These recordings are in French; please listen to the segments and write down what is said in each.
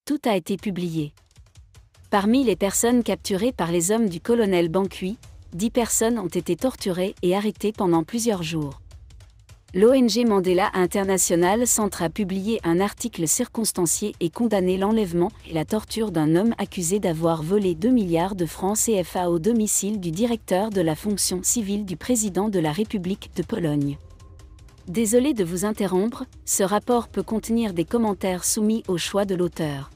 Tout a été publié. Parmi les personnes capturées par les hommes du colonel Bankui, 10 personnes ont été torturées et arrêtées pendant plusieurs jours. L'ONG Mandela International Centre a publié un article circonstancié et condamné l'enlèvement et la torture d'un homme accusé d'avoir volé 2 milliards de francs CFA au domicile du directeur de la fonction civile du président de la République de Pologne. Désolé de vous interrompre, ce rapport peut contenir des commentaires soumis au choix de l'auteur.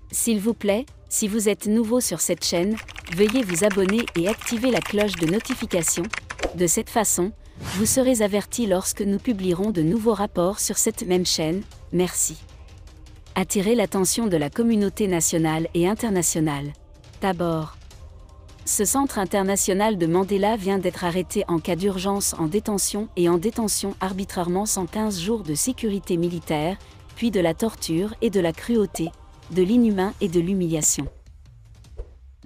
S'il vous plaît, si vous êtes nouveau sur cette chaîne, veuillez vous abonner et activer la cloche de notification. De cette façon, vous serez averti lorsque nous publierons de nouveaux rapports sur cette même chaîne. Merci. Attirer l'attention de la communauté nationale et internationale. D'abord, ce centre international de Mandela vient d'être arrêté en cas d'urgence en détention et en détention arbitrairement sans 15 jours de sécurité militaire, puis de la torture et de la cruauté, de l'inhumain et de l'humiliation.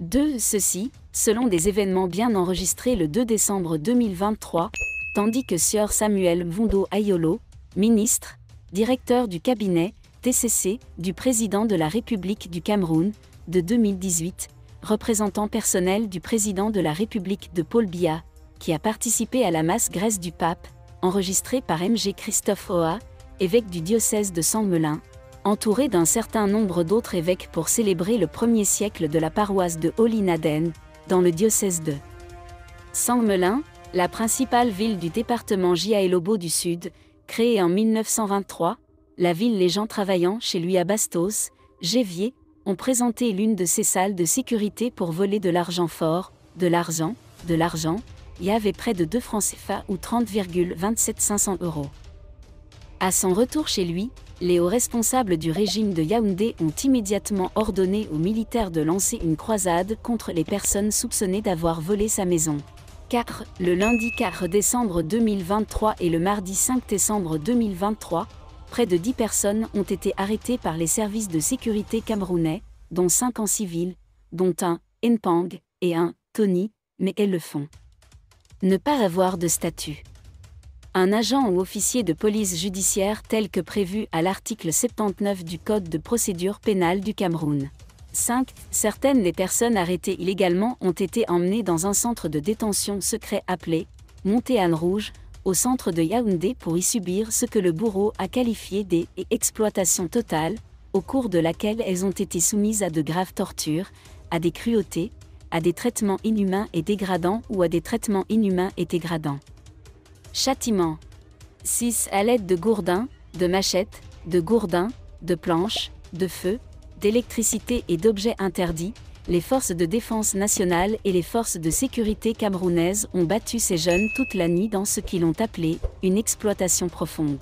2. Ceci, selon des événements bien enregistrés le 2 décembre 2023, tandis que Sieur Samuel Mvondo Ayolo, ministre, directeur du cabinet, TCC, du président de la République du Cameroun, de 2018, représentant personnel du président de la République de Paul Biya, qui a participé à la masse graisse du pape, enregistrée par M.G. Christophe Oa, évêque du diocèse de Sang-Melun, entouré d'un certain nombre d'autres évêques pour célébrer le 1er siècle de la paroisse de Holy Naden, dans le diocèse de Sang-Melun, la principale ville du département Jiaélobo du Sud, créée en 1923, la ville les gens travaillant chez lui à Bastos, Gévier, ont présenté l'une de ces salles de sécurité pour voler de l'argent fort, de l'argent, il y avait près de 2 francs CFA ou 30,27500 €. À son retour chez lui, les hauts responsables du régime de Yaoundé ont immédiatement ordonné aux militaires de lancer une croisade contre les personnes soupçonnées d'avoir volé sa maison. 4. Le lundi 4 décembre 2023 et le mardi 5 décembre 2023, près de 10 personnes ont été arrêtées par les services de sécurité camerounais, dont 5 en civil, dont un, Npang, et un, Tony, mais elles le font. Ne pas avoir de statut. Un agent ou officier de police judiciaire tel que prévu à l'article 79 du Code de procédure pénale du Cameroun. 5. Certaines des personnes arrêtées illégalement ont été emmenées dans un centre de détention secret appelé « Montéane Rouge », au centre de Yaoundé pour y subir ce que le bourreau a qualifié d'exploitation totale, au cours de laquelle elles ont été soumises à de graves tortures, à des cruautés, à des traitements inhumains et dégradants ou à des traitements inhumains et dégradants. Châtiment. 6. À l'aide de gourdins, de machettes, de gourdins, de planches, de feu, d'électricité et d'objets interdits, les forces de défense nationale et les forces de sécurité camerounaises ont battu ces jeunes toute la nuit dans ce qu'ils ont appelé une exploitation profonde.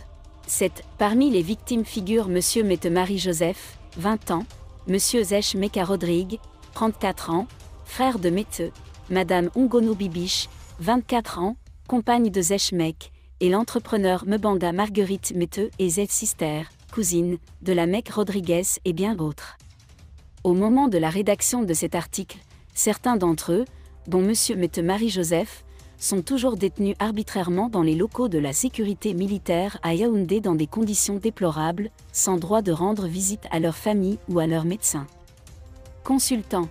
7. Parmi les victimes figurent M. Mette Marie-Joseph, 20 ans, M. Zech Meka Rodrigue, 34 ans, frère de Mette, Mme Ungono Bibiche, 24 ans, compagne de Zech Mek, et l'entrepreneur Mbanga Marguerite Mette et Zech Sister, cousine, de la Mek Rodriguez et bien d'autres. Au moment de la rédaction de cet article, certains d'entre eux, dont M. Mette Marie-Joseph, sont toujours détenus arbitrairement dans les locaux de la sécurité militaire à Yaoundé dans des conditions déplorables, sans droit de rendre visite à leur famille ou à leur médecin. Consultant.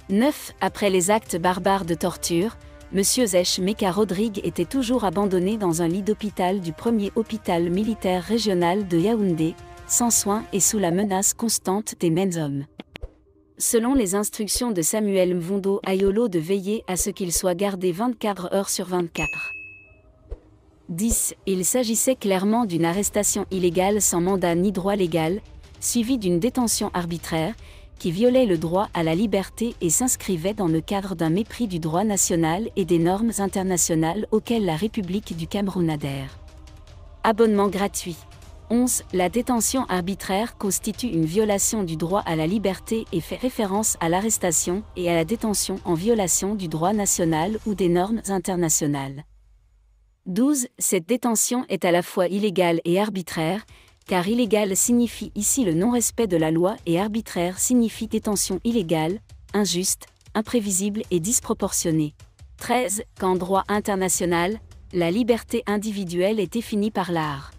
9. Après les actes barbares de torture, M. Zech Meka Rodrigue était toujours abandonné dans un lit d'hôpital du 1er hôpital militaire régional de Yaoundé, sans soins et sous la menace constante des mêmes hommes. Selon les instructions de Samuel Mvondo Ayolo de veiller à ce qu'il soit gardé 24 heures sur 24. 10. Il s'agissait clairement d'une arrestation illégale sans mandat ni droit légal, suivie d'une détention arbitraire, qui violait le droit à la liberté et s'inscrivait dans le cadre d'un mépris du droit national et des normes internationales auxquelles la République du Cameroun adhère. Abonnement gratuit. 11. La détention arbitraire constitue une violation du droit à la liberté et fait référence à l'arrestation et à la détention en violation du droit national ou des normes internationales. 12. Cette détention est à la fois illégale et arbitraire, car illégal signifie ici le non-respect de la loi et arbitraire signifie détention illégale, injuste, imprévisible et disproportionnée. 13. Qu'en droit international, la liberté individuelle est définie par l'art.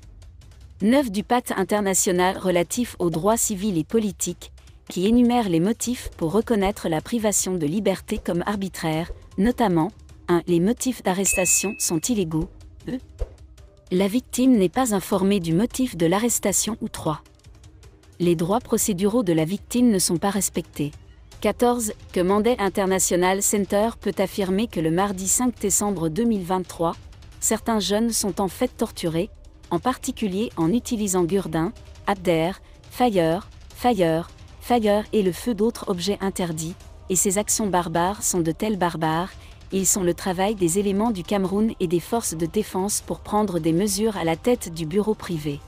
9 du Pacte international relatif aux droits civils et politiques, qui énumère les motifs pour reconnaître la privation de liberté comme arbitraire, notamment 1. Les motifs d'arrestation sont illégaux. 2. La victime n'est pas informée du motif de l'arrestation ou 3. Les droits procéduraux de la victime ne sont pas respectés. 14. Que Mandel International Center peut affirmer que le mardi 5 décembre 2023, certains jeunes sont en fait torturés, en particulier en utilisant Gurdin, Abder, Fire et le feu d'autres objets interdits, et ces actions barbares sont de tels barbares, ils sont le travail des éléments du Cameroun et des forces de défense pour prendre des mesures à la tête du bureau privé.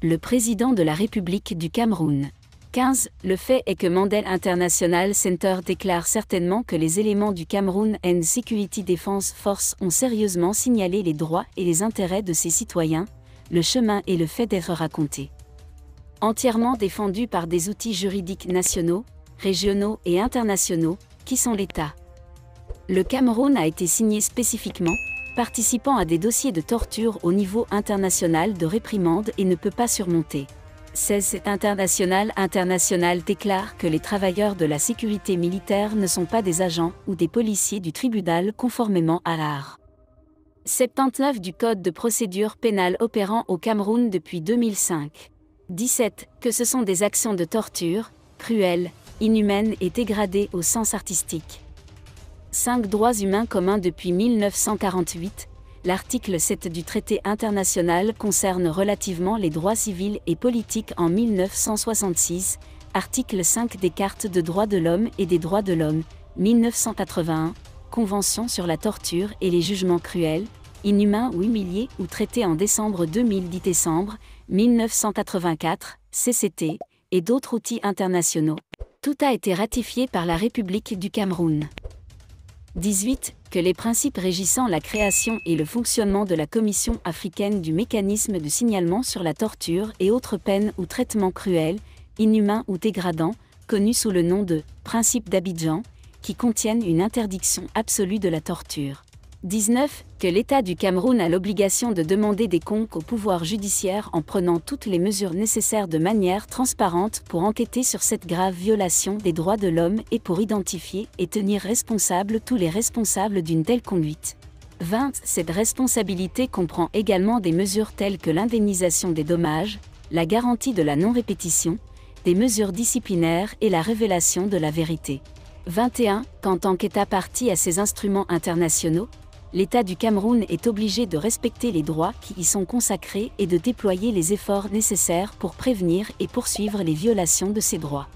Le président de la République du Cameroun. 15. Le fait est que Mandel International Center déclare certainement que les éléments du Cameroun and Security Defense Force ont sérieusement signalé les droits et les intérêts de ses citoyens, le chemin est le fait d'être raconté. Entièrement défendu par des outils juridiques nationaux, régionaux et internationaux, qui sont l'État. Le Cameroun a été signé spécifiquement, participant à des dossiers de torture au niveau international de réprimande et ne peut pas surmonter. 16. Cet international déclare que les travailleurs de la sécurité militaire ne sont pas des agents ou des policiers du tribunal conformément à l'art. 79 du Code de procédure pénale opérant au Cameroun depuis 2005. 17. Que ce sont des actions de torture, cruelles, inhumaines et dégradées au sens artistique. 5 droits humains communs depuis 1948. L'article 7 du traité international concerne relativement les droits civils et politiques en 1966, article 5 des cartes de droits de l'homme et des droits de l'homme, 1981, Convention sur la torture et les jugements cruels, inhumains ou humiliés ou traités en décembre 2010 1984, CCT, et d'autres outils internationaux. Tout a été ratifié par la République du Cameroun. 18. Que les principes régissant la création et le fonctionnement de la Commission africaine du mécanisme de signalement sur la torture et autres peines ou traitements cruels, inhumains ou dégradants, connus sous le nom de « principes d'Abidjan », qui contiennent une interdiction absolue de la torture. 19. Que l'État du Cameroun a l'obligation de demander des comptes au pouvoir judiciaire en prenant toutes les mesures nécessaires de manière transparente pour enquêter sur cette grave violation des droits de l'homme et pour identifier et tenir responsables tous les responsables d'une telle conduite. 20. Cette responsabilité comprend également des mesures telles que l'indemnisation des dommages, la garantie de la non-répétition, des mesures disciplinaires et la révélation de la vérité. 21. Qu'en tant qu'État partie à ces instruments internationaux, l'État du Cameroun est obligé de respecter les droits qui y sont consacrés et de déployer les efforts nécessaires pour prévenir et poursuivre les violations de ces droits.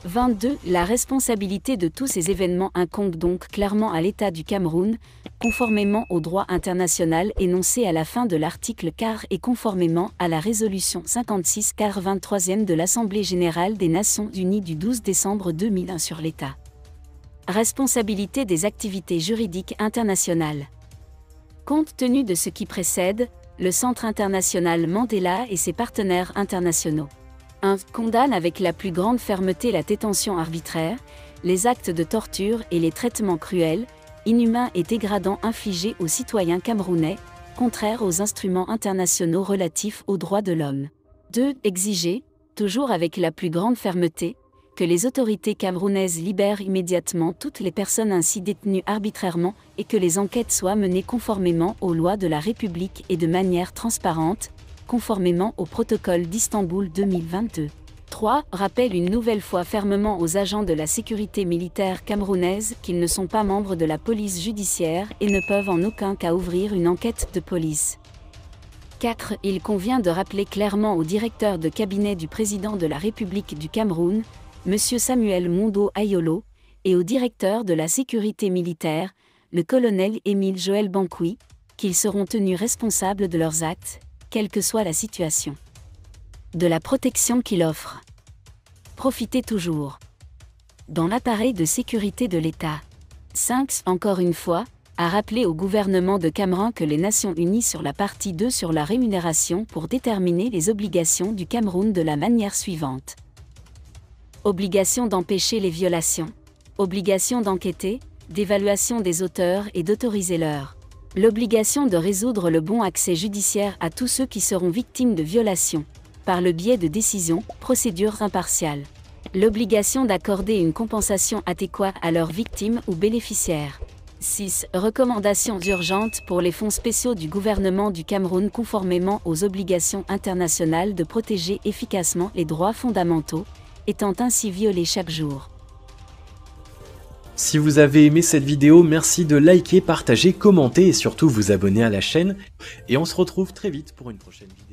22. La responsabilité de tous ces événements incombe donc clairement à l'État du Cameroun, conformément au droit international énoncé à la fin de l'article 4 et conformément à la résolution 56/23 de l'Assemblée générale des Nations unies du 12 décembre 2001 sur l'État. Responsabilité des activités juridiques internationales. Compte tenu de ce qui précède, le Centre international Mandela et ses partenaires internationaux 1. Condamne avec la plus grande fermeté la détention arbitraire, les actes de torture et les traitements cruels, inhumains et dégradants infligés aux citoyens camerounais, contraires aux instruments internationaux relatifs aux droits de l'homme. 2. Exiger, toujours avec la plus grande fermeté, que les autorités camerounaises libèrent immédiatement toutes les personnes ainsi détenues arbitrairement et que les enquêtes soient menées conformément aux lois de la République et de manière transparente, conformément au protocole d'Istanbul 2022. 3. Rappelle une nouvelle fois fermement aux agents de la sécurité militaire camerounaise qu'ils ne sont pas membres de la police judiciaire et ne peuvent en aucun cas ouvrir une enquête de police. 4. Il convient de rappeler clairement au directeur de cabinet du président de la République du Cameroun, M. Samuel Mondo Ayolo, et au directeur de la sécurité militaire, le colonel Émile Joël Banqui, qu'ils seront tenus responsables de leurs actes, quelle que soit la situation. De la protection qu'il offre. Profitez toujours. Dans l'appareil de sécurité de l'État. 5. Encore une fois, a rappelé au gouvernement de Cameroun que les Nations Unies sur la partie 2 sur la rémunération pour déterminer les obligations du Cameroun de la manière suivante. Obligation d'empêcher les violations. Obligation d'enquêter, d'évaluation des auteurs et d'autoriser leur L'obligation de résoudre le bon accès judiciaire à tous ceux qui seront victimes de violations, par le biais de décisions, procédures impartiales. L'obligation d'accorder une compensation adéquate à leurs victimes ou bénéficiaires. 6. Recommandations urgentes pour les fonds spéciaux du gouvernement du Cameroun conformément aux obligations internationales de protéger efficacement les droits fondamentaux, étant ainsi violés chaque jour. Si vous avez aimé cette vidéo, merci de liker, partager, commenter et surtout vous abonner à la chaîne. Et on se retrouve très vite pour une prochaine vidéo.